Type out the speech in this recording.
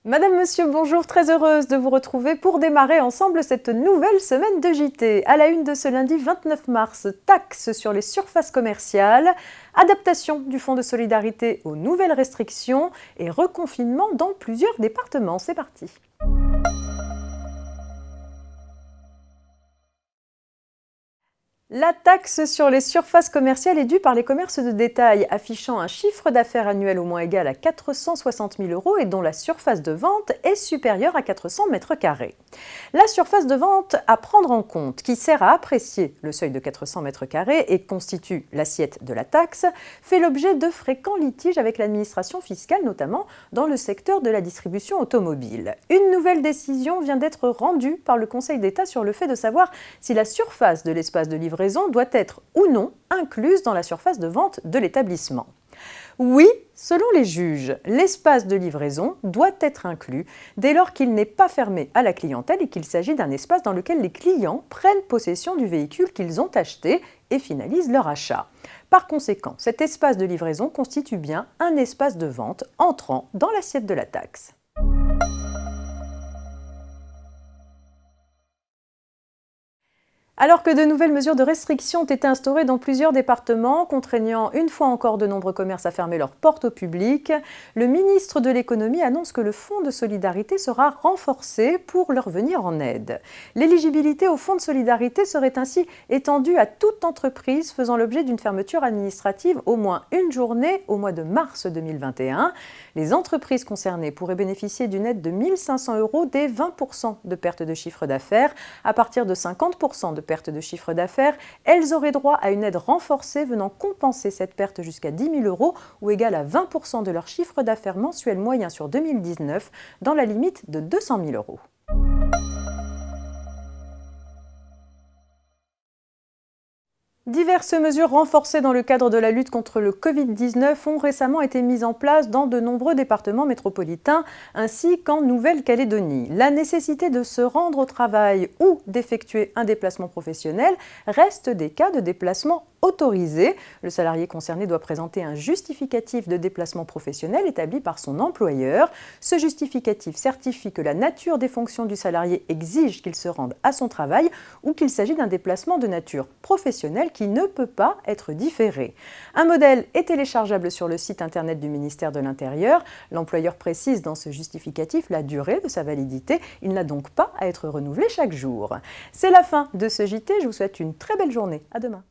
Madame, Monsieur, bonjour, très heureuse de vous retrouver pour démarrer ensemble cette nouvelle semaine de JT. À la une de ce lundi 29 mars, taxe sur les surfaces commerciales, adaptation du Fonds de solidarité aux nouvelles restrictions et reconfinement dans plusieurs départements. C'est parti. La taxe sur les surfaces commerciales est due par les commerces de détail affichant un chiffre d'affaires annuel au moins égal à 460 000 € et dont la surface de vente est supérieure à 400 mètres carrés. La surface de vente à prendre en compte, qui sert à apprécier le seuil de 400 mètres carrés et constitue l'assiette de la taxe, fait l'objet de fréquents litiges avec l'administration fiscale, notamment dans le secteur de la distribution automobile. Une nouvelle décision vient d'être rendue par le Conseil d'État sur le fait de savoir si la surface de l'espace de livraison doit être ou non incluse dans la surface de vente de l'établissement. Oui, selon les juges, l'espace de livraison doit être inclus dès lors qu'il n'est pas fermé à la clientèle et qu'il s'agit d'un espace dans lequel les clients prennent possession du véhicule qu'ils ont acheté et finalisent leur achat. Par conséquent, cet espace de livraison constitue bien un espace de vente entrant dans l'assiette de la taxe. Alors que de nouvelles mesures de restriction ont été instaurées dans plusieurs départements, contraignant une fois encore de nombreux commerces à fermer leurs portes au public, le ministre de l'Économie annonce que le Fonds de solidarité sera renforcé pour leur venir en aide. L'éligibilité au Fonds de solidarité serait ainsi étendue à toute entreprise faisant l'objet d'une fermeture administrative au moins une journée au mois de mars 2021. Les entreprises concernées pourraient bénéficier d'une aide de 1 500 € dès 20% de perte de chiffre d'affaires. À partir de 50% de perte de chiffre d'affaires, elles auraient droit à une aide renforcée venant compenser cette perte jusqu'à 10 000 € ou égale à 20% de leur chiffre d'affaires mensuel moyen sur 2019, dans la limite de 200 000 €. Diverses mesures renforcées dans le cadre de la lutte contre le Covid-19 ont récemment été mises en place dans de nombreux départements métropolitains ainsi qu'en Nouvelle-Calédonie. La nécessité de se rendre au travail ou d'effectuer un déplacement professionnel reste des cas de déplacement autorisé. Le salarié concerné doit présenter un justificatif de déplacement professionnel établi par son employeur. Ce justificatif certifie que la nature des fonctions du salarié exige qu'il se rende à son travail ou qu'il s'agit d'un déplacement de nature professionnelle qui ne peut pas être différé. Un modèle est téléchargeable sur le site internet du ministère de l'Intérieur. L'employeur précise dans ce justificatif la durée de sa validité. Il n'a donc pas à être renouvelé chaque jour. C'est la fin de ce JT. Je vous souhaite une très belle journée. À demain.